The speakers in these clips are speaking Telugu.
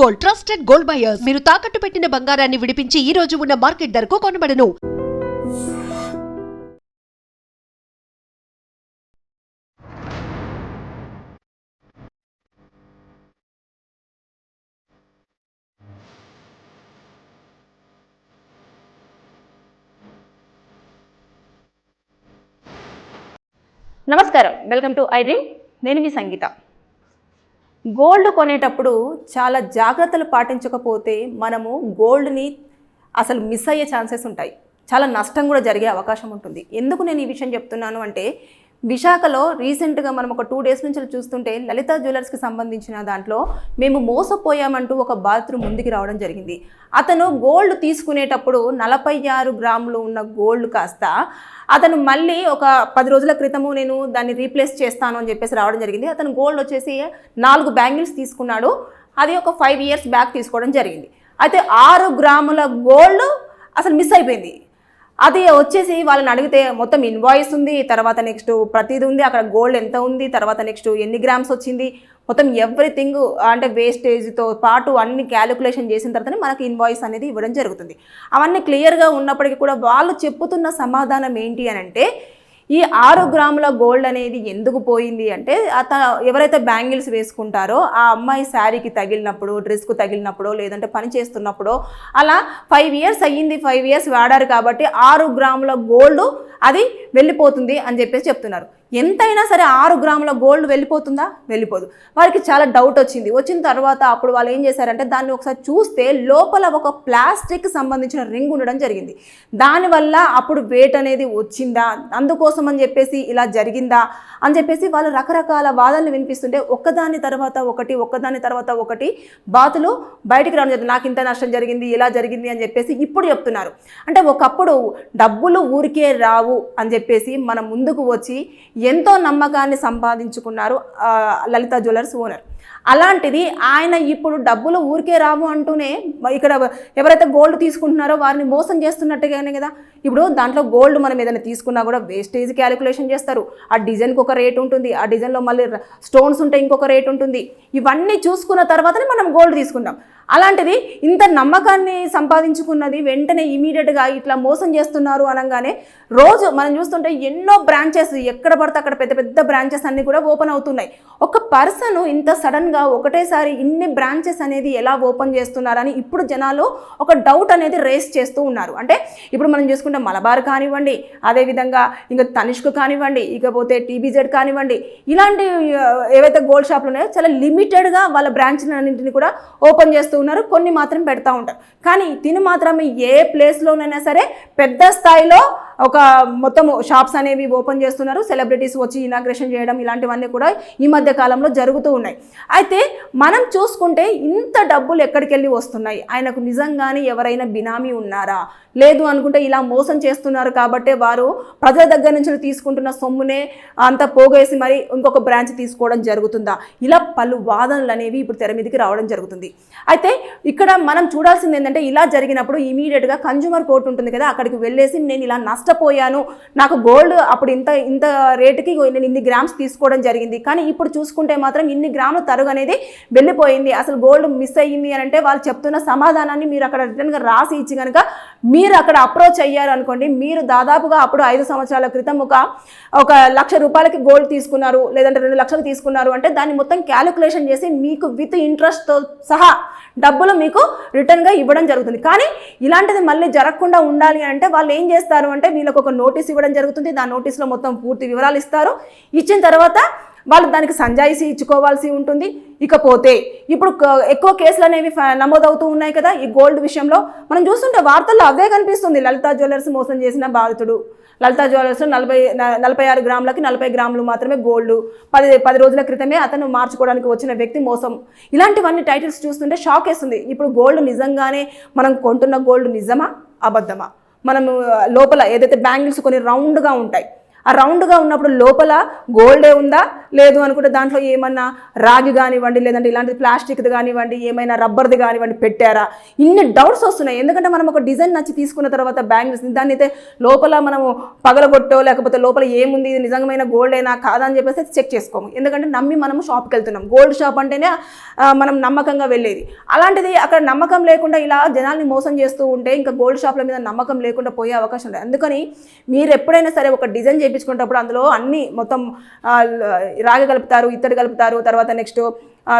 Gold, trusted gold buyers. మీరు తాకట్టు పెట్టిన బంగారాన్ని విడిపించి ఈ రోజు ఉన్న మార్కెట్ ధరకు కొనబడను. నమస్కారం, వెల్కమ్ టు ఐ డ్రీమ్. నేను మీ సంగీత. గోల్డ్ కొనేటప్పుడు చాలా జాగ్రత్తలు పాటించకపోతే మనము గోల్డ్ని అసలు మిస్ అయ్యే ఛాన్సెస్ ఉంటాయి. చాలా నష్టం కూడా జరిగే అవకాశం ఉంటుంది. ఎందుకు నేను ఈ విషయం చెప్తున్నాను అంటే, విశాఖలో రీసెంట్గా మనం ఒక 2 days నుంచి చూస్తుంటే లలిత జ్యువెలర్స్కి సంబంధించిన దాంట్లో మేము మోసపోయామంటూ ఒక బాధితుడు ముందుకు రావడం జరిగింది. అతను గోల్డ్ తీసుకునేటప్పుడు 46 గ్రాములు ఉన్న గోల్డ్ కాస్త అతను మళ్ళీ ఒక 10 రోజుల క్రితము నేను దాన్ని రీప్లేస్ చేస్తాను అని చెప్పేసి రావడం జరిగింది. అతను గోల్డ్ వచ్చేసి 4 బ్యాంగిల్స్ తీసుకున్నాడు. అది ఒక 5 years బ్యాక్ తీసుకోవడం జరిగింది. అయితే 6 గ్రాముల గోల్డ్ అసలు మిస్ అయిపోయింది. అది వచ్చేసి వాళ్ళని అడిగితే మొత్తం ఇన్వాయిస్ ఉంది, తర్వాత నెక్స్ట్ ప్రతిదీ ఉంది, అక్కడ గోల్డ్ ఎంత ఉంది, తర్వాత నెక్స్ట్ ఎన్ని గ్రామ్స్ వచ్చింది, మొత్తం ఎవ్రీథింగ్ అంటే వేస్టేజ్తో పాటు అన్ని క్యాలిక్యులేషన్ చేసిన తర్వాతనే మనకి ఇన్వాయిస్ అనేది ఇవ్వడం జరుగుతుంది. అవన్నీ క్లియర్గా ఉన్నప్పటికీ కూడా వాళ్ళు చెప్పుతున్న సమాధానం ఏంటి అని అంటే, ఈ 6 గ్రాముల గోల్డ్ అనేది ఎందుకు పోయింది అంటే, ఎవరైతే బ్యాంగిల్స్ వేసుకుంటారో ఆ అమ్మాయి శారీకి తగిలినప్పుడు, డ్రెస్కు తగిలినప్పుడు, లేదంటే పని చేస్తున్నప్పుడు అలా 5 years అయ్యింది, 5 years వాడారు కాబట్టి 6 గ్రాముల గోల్డ్ అది వెళ్ళిపోతుంది అని చెప్పేసి చెప్తున్నారు. ఎంతైనా సరే 6 గ్రాముల గోల్డ్ వెళ్ళిపోతుందా? వెళ్ళిపోదు. వారికి చాలా డౌట్ వచ్చింది. వచ్చిన తర్వాత అప్పుడు వాళ్ళు ఏం చేశారంటే, దాన్ని ఒకసారి చూస్తే లోపల ఒక ప్లాస్టిక్ సంబంధించిన రింగ్ ఉండడం జరిగింది. దానివల్ల అప్పుడు వెయిట్ అనేది వచ్చిందా, అందుకోసం అని చెప్పేసి ఇలా జరిగిందా అని చెప్పేసి వాళ్ళు రకరకాల వాదనలు వినిపిస్తుంటే ఒక్కదాని తర్వాత ఒకటి బాతులు బయటికి రావడం జరిగింది. నాకు ఇంత నష్టం జరిగింది, ఇలా జరిగింది అని చెప్పేసి ఇప్పుడు చెప్తున్నారు. అంటే ఒకప్పుడు డబ్బులు ఊరికే రావు అని చెప్పేసి మన ముందుకు వచ్చి ఎంతో నమ్మకాన్ని సంపాదించుకున్నారు లలిత జ్యువెలర్స్ ఓనర్. అలాంటిది ఆయన ఇప్పుడు డబ్బులు ఊరికే రావు అంటూనే ఇక్కడ ఎవరైతే గోల్డ్ తీసుకుంటున్నారో వారిని మోసం చేస్తున్నట్టుగానే కదా. ఇప్పుడు దాంట్లో గోల్డ్ మనం ఏదైనా తీసుకున్నా కూడా వేస్టేజ్ క్యాలిక్యులేషన్ చేస్తారు. ఆ డిజైన్కి ఒక రేట్ ఉంటుంది, ఆ డిజైన్లో మళ్ళీ స్టోన్స్ ఉంటే ఇంకొక రేట్ ఉంటుంది. ఇవన్నీ చూసుకున్న తర్వాతనే మనం గోల్డ్ తీసుకుంటాం. అలాంటిది ఇంత నమ్మకాన్ని సంపాదించుకున్నది వెంటనే ఇమీడియట్గా ఇట్లా మోసం చేస్తున్నారు అనగానే రోజు మనం చూస్తుంటే ఎన్నో బ్రాంచెస్ ఎక్కడ పడితే అక్కడ పెద్ద పెద్ద బ్రాంచెస్ అన్నీ కూడా ఓపెన్ అవుతున్నాయి. ఒక పర్సన్ ఇంత సడన్గా ఒకటేసారి ఇన్ని బ్రాంచెస్ అనేది ఎలా ఓపెన్ చేస్తున్నారని ఇప్పుడు జనాలు ఒక డౌట్ అనేది రేస్ చేస్తూ ఉన్నారు. అంటే ఇప్పుడు మనం చూసుకుంటే మలబార్ కానివ్వండి, అదేవిధంగా ఇంకా తనిష్క్ కానివ్వండి, ఇకపోతే TBZ కానివ్వండి, ఇలాంటి ఏవైతే గోల్డ్ షాపులు ఉన్నాయో చాలా లిమిటెడ్గా వాళ్ళ బ్రాంచ్లన్నింటినీ కూడా ఓపెన్ చేస్తూ ఉన్నారు. కొన్ని మాత్రం పెడతా ఉంటారు. కానీ తిని మాత్రమే ఏ ప్లేస్లోనైనా సరే పెద్ద స్థాయిలో ఒక మొత్తం షాప్స్ అనేవి ఓపెన్ చేస్తున్నారు. సెలబ్రిటీస్ వచ్చి ఇనాగ్రేషన్ చేయడం ఇలాంటివన్నీ కూడా ఈ మధ్య కాలంలో జరుగుతూ ఉన్నాయి. అయితే మనం చూసుకుంటే ఇంత డబ్బులు ఎక్కడికి వెళ్ళి వస్తున్నాయి? ఆయనకు నిజంగానే ఎవరైనా బినామీ ఉన్నారా? లేదు అనుకుంటే ఇలా మోసం చేస్తున్నారు కాబట్టి వారు ప్రజల దగ్గర నుంచి తీసుకుంటున్న సొమ్మునే అంత పోగేసి మరి ఇంకొక బ్రాంచ్ తీసుకోవడం జరుగుతుందా? ఇలా పలు వాదనలు అనేవి ఇప్పుడు తెర మీదకి రావడం జరుగుతుంది. అయితే ఇక్కడ మనం చూడాల్సింది ఏంటంటే, ఇలా జరిగినప్పుడు ఇమీడియట్గా కన్జ్యూమర్ కోర్టు ఉంటుంది కదా, అక్కడికి వెళ్ళేసి నేను ఇలా నష్టపోయాను, నాకు గోల్డ్ అప్పుడు ఇంత రేటుకి నేను ఇన్ని గ్రామ్స్ తీసుకోవడం జరిగింది, కానీ ఇప్పుడు చూసుకుంటే మాత్రం ఇన్ని గ్రాముల తరుగు అనేది వెళ్ళిపోయింది, అసలు గోల్డ్ మిస్ అయ్యింది అని అంటే వాళ్ళు చెప్తున్న సమాధానాన్ని మీరు అక్కడ రిటర్న్గా రాసి ఇచ్చి కనుక మీరు అక్కడ అప్రోచ్ అయ్యారు అనుకోండి, మీరు దాదాపుగా అప్పుడు 5 సంవత్సరాల క్రితం ఒక ₹1,00,000 గోల్డ్ తీసుకున్నారు, లేదంటే 2 లక్షలు తీసుకున్నారు అంటే దాన్ని మొత్తం క్యాలిక్యులేషన్ చేసి మీకు విత్ ఇంట్రెస్ట్తో సహా డబ్బులు మీకు రిటర్న్గా ఇవ్వడం జరుగుతుంది. కానీ ఇలాంటిది మళ్ళీ జరగకుండా ఉండాలి అంటే వాళ్ళు ఏం చేస్తారు అంటే, వీళ్ళకి ఒక నోటీస్ ఇవ్వడం జరుగుతుంది. దాని నోటీస్లో మొత్తం పూర్తి వివరాలు ఇస్తారు. ఇచ్చిన తర్వాత వాళ్ళు దానికి సంజాయిషీ ఇచ్చుకోవాల్సి ఉంటుంది. ఇకపోతే ఇప్పుడు ఎక్కువ కేసులు అనేవి నమోదవుతూ ఉన్నాయి కదా ఈ గోల్డ్ విషయంలో. మనం చూస్తుంటే వార్తల్లో అవే కనిపిస్తుంది. లలిత జ్యువెలర్స్ మోసం చేసిన బాధితుడు, లలిత జ్యువెలర్స్ 46 గ్రాములకి 40 గ్రాములు మాత్రమే గోల్డ్, 10 రోజుల క్రితమే అతను మార్చుకోవడానికి వచ్చిన వ్యక్తి మోసం. ఇలాంటివన్నీ టైటిల్స్ చూస్తుంటే షాక్ వేస్తుంది. ఇప్పుడు గోల్డ్ నిజంగానే మనం కొంటున్న గోల్డ్ నిజమా అబద్ధమా? మనం లోపల ఏదైతే బ్యాంగిల్స్ కొన్ని రౌండ్గా ఉంటాయి, ఆ రౌండ్గా ఉన్నప్పుడు లోపల గోల్డే ఉందా లేదు అనుకుంటే దాంట్లో ఏమన్నా రాగి కానివ్వండి, లేదంటే ఇలాంటి ప్లాస్టిక్ది కానివ్వండి, ఏమైనా రబ్బర్ది కానివ్వండి పెట్టారా, ఇన్ని డౌట్స్ వస్తున్నాయి. ఎందుకంటే మనం ఒక డిజైన్ నచ్చి తీసుకున్న తర్వాత బ్యాంగిల్స్ దాన్ని అయితే లోపల మనము పగలగొట్టో లేకపోతే లోపల ఏముంది, ఇది నిజమైన గోల్డ్ అయినా కాదా అని చెప్పేసి చెక్ చేసుకోము. ఎందుకంటే నమ్మి మనము షాప్కి వెళ్తున్నాం. గోల్డ్ షాప్ అంటేనే మనం నమ్మకంగా వెళ్ళేది. అలాంటిది అక్కడ నమ్మకం లేకుండా ఇలా జనాల్ని మోసం చేస్తూ ఉంటే ఇంకా గోల్డ్ షాప్ల మీద నమ్మకం లేకుండా పోయే అవకాశం ఉంది. అందుకని మీరు ఎప్పుడైనా సరే ఒక డిజైన్ చేయించుకునేటప్పుడు అందులో అన్ని మొత్తం రాగి కలుపుతారు, ఇత్తడి కలుపుతారు, తర్వాత నెక్స్ట్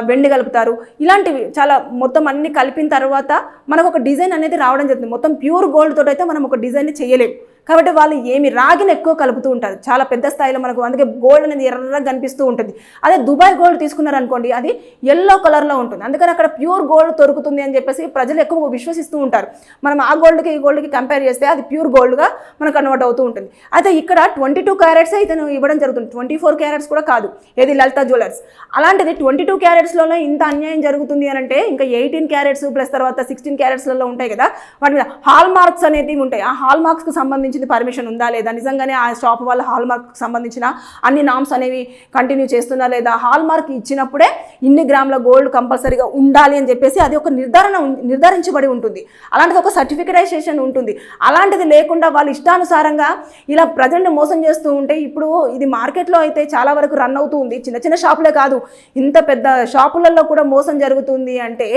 వెండి కలుపుతారు. ఇలాంటివి చాలా మొత్తం అన్ని కలిపిన తర్వాత మనకు ఒక డిజైన్ అనేది రావడం జరుగుతుంది. మొత్తం ప్యూర్ గోల్డ్ తోటి అయితే మనం ఒక డిజైన్ని చేయలేము. కాబట్టి వాళ్ళు రాగిని ఎక్కువ కలుపుతూ ఉంటారు చాలా పెద్ద స్థాయిలో మనకు. అందుకే గోల్డ్ అనేది ఎర్రగా కనిపిస్తూ ఉంటుంది. అదే దుబాయ్ గోల్డ్ తీసుకున్నారనుకోండి, అది ఎల్లో కలర్లో ఉంటుంది. అందుకని అక్కడ ప్యూర్ గోల్డ్ దొరుకుతుంది అని చెప్పేసి ప్రజలు ఎక్కువ విశ్వసిస్తూ ఉంటారు. మనం ఆ గోల్డ్కి ఈ గోల్డ్కి కంపేర్ చేస్తే అది ప్యూర్ గోల్డ్గా మనకు కన్వర్ట్ అవుతూ ఉంటుంది. అయితే ఇక్కడ 22 క్యారెట్స్ అయితే ఇవ్వడం జరుగుతుంది, 24 క్యారెట్స్ కూడా కాదు. ఏది లలిత జ్యువెలర్స్. అలాంటిది 22 క్యారెట్స్లోనే ఇంత అన్యాయం జరుగుతుంది అని అంటే ఇంకా 18 క్యారెట్స్ ప్లస్ తర్వాత 16 క్యారెట్స్లలో ఉంటాయి కదా, వాటి మీద హాల్ మార్క్స్ అనేవి ఉంటాయి. ఆ హాల్ మార్క్స్కి సంబంధించి పర్మిషన్ ఉందా లేదా, నిజంగానే ఆ షాప్ వాళ్ళ హాల్ మార్క్ సంబంధించిన అన్ని నామ్స్ అనేవి కంటిన్యూ చేస్తున్నా లేదా, హాల్ మార్క్ ఇచ్చినప్పుడే ఇన్ని గ్రాముల గోల్డ్ కంపల్సరీగా ఉండాలి అని చెప్పేసి అది ఒక నిర్ధారించబడి ఉంటుంది. అలాంటిది ఒక సర్టిఫికేటైజేషన్ ఉంటుంది. అలాంటిది లేకుండా వాళ్ళు ఇష్టానుసారంగా ఇలా ప్రజల్ని మోసం చేస్తూ ఉంటే ఇప్పుడు ఇది మార్కెట్లో అయితే చాలా వరకు రన్ అవుతూ ఉంది. చిన్న చిన్న షాపులే కాదు, ఇంత పెద్ద షాపులలో కూడా మోసం జరుగుతుంది అంటే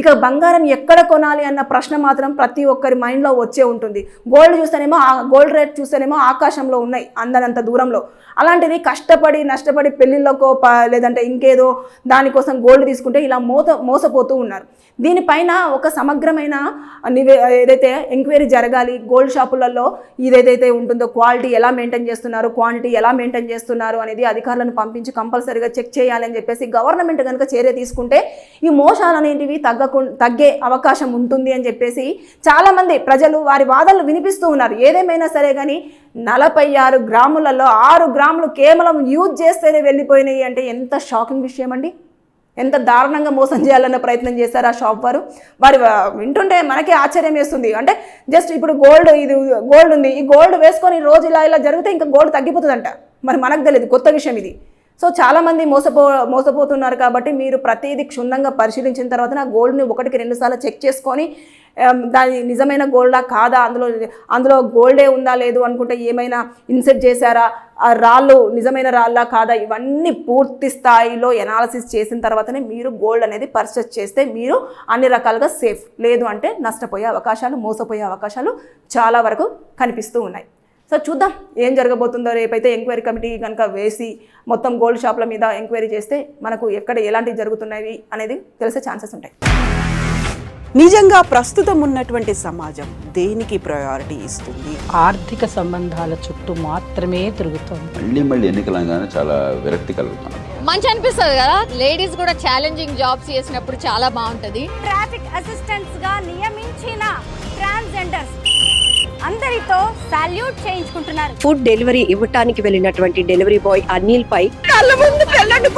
ఇక బంగారం ఎక్కడ కొనాలి అన్న ప్రశ్న మాత్రం ప్రతి ఒక్కరి మైండ్లో వచ్చే ఉంటుంది. గోల్డ్ చూస్తేనేమో గోల్డ్ రేట్ చూస్తేనేమో ఆకాశంలో ఉన్నాయి అందనంత దూరంలో. అలాంటిది కష్టపడి నష్టపడి పెళ్ళిళ్ళకో లేదంటే ఇంకేదో దానికోసం గోల్డ్ తీసుకుంటే ఇలా మోసపోతూ ఉన్నారు. దీనిపైన ఒక సమగ్రమైన ఏదైతే ఎంక్వైరీ జరగాలి. గోల్డ్ షాపులలో ఇదేదైతే ఉంటుందో క్వాలిటీ ఎలా మెయింటైన్ చేస్తున్నారు, క్వాంటిటీ ఎలా మెయింటైన్ చేస్తున్నారు అనేది అధికారులను పంపించి కంపల్సరీగా చెక్ చేయాలి అని చెప్పేసి గవర్నమెంట్ కనుక చర్య తీసుకుంటే ఈ మోసాలు అనేటివి తగ్గే అవకాశం ఉంటుంది అని చెప్పేసి చాలామంది ప్రజలు వారి వాదనలు వినిపిస్తూ ఉన్నారు. ఏదేమైనా సరే కానీ 46 గ్రాములలో 6 గ్రాములు కేవలం యూజ్ చేస్తేనే వెళ్ళిపోయినాయి అంటే ఎంత షాకింగ్ విషయం అండి. ఎంత దారుణంగా మోసం చేయాలన్న ప్రయత్నం చేశారు ఆ షాప్ వారు. వారి వింటుంటే మనకే ఆశ్చర్యం వేస్తుంది. అంటే జస్ట్ ఇప్పుడు ఇది గోల్డ్ ఉంది, ఈ గోల్డ్ వేసుకొని రోజు ఇలా జరిగితే ఇంకా గోల్డ్ తగ్గిపోతుందంట. మరి మనకు తెలియదు, కొత్త విషయం ఇది. సో చాలామంది మోసపోతున్నారు. కాబట్టి మీరు ప్రతిదీ క్షుణ్ణంగా పరిశీలించిన తర్వాత నా గోల్డ్ని 1-2 సార్లు చెక్ చేసుకొని దాని నిజమైన గోల్డా కాదా, అందులో గోల్డే ఉందా లేదు అనుకుంటే ఏమైనా ఇన్సెట్ చేశారా, ఆ రాళ్ళు నిజమైన రాళ్ళా కాదా, ఇవన్నీ పూర్తి స్థాయిలో ఎనాలిసిస్ చేసిన తర్వాతనే మీరు గోల్డ్ అనేది పర్చేస్ చేస్తే మీరు అన్ని రకాలుగా సేఫ్. లేదు అంటే నష్టపోయే అవకాశాలు, మోసపోయే అవకాశాలు చాలా వరకు కనిపిస్తూ ఉన్నాయి. సో చూద్దాం ఏం జరగబోతుందో. రేపైతే ఎంక్వైరీ కమిటీ కనుక వేసి మొత్తం గోల్డ్ షాప్ల మీద ఎంక్వైరీ చేస్తే మనకు ఎక్కడ ఎలాంటివి జరుగుతున్నాయి అనేది తెలిసే ఛాన్సెస్ ఉంటాయి. నిజంగా ప్రస్తుతం ఉన్నటువంటి సమాజం దేనికి ప్రయారిటీ ఇస్తుంది? ఆర్థిక సంబంధాల చుట్టూ మాత్రమే తిరుగుతుంది. మళ్ళీ ఎన్నికలంగానే చాలా విరక్తి కలుగుతాం. మంచి అనిపిస్తుంది కదా, లేడీస్ కూడా ఛాలెంజింగ్ జాబ్స్ చేసినప్పుడు చాలా బాగుంటది. ట్రాఫిక్ అసిస్టెంట్స్ గా నియమించిన ట్రాన్స్జెండర్స్ అందరితో సాల్యూట్ చేయించుకుంటున్నారు. ఫుడ్ డెలివరీ ఇవ్వటానికి వెళ్ళినటువంటి డెలివరీ బాయ్ అనిల్ పై కళ్ళ ముందు పెళ్ళండి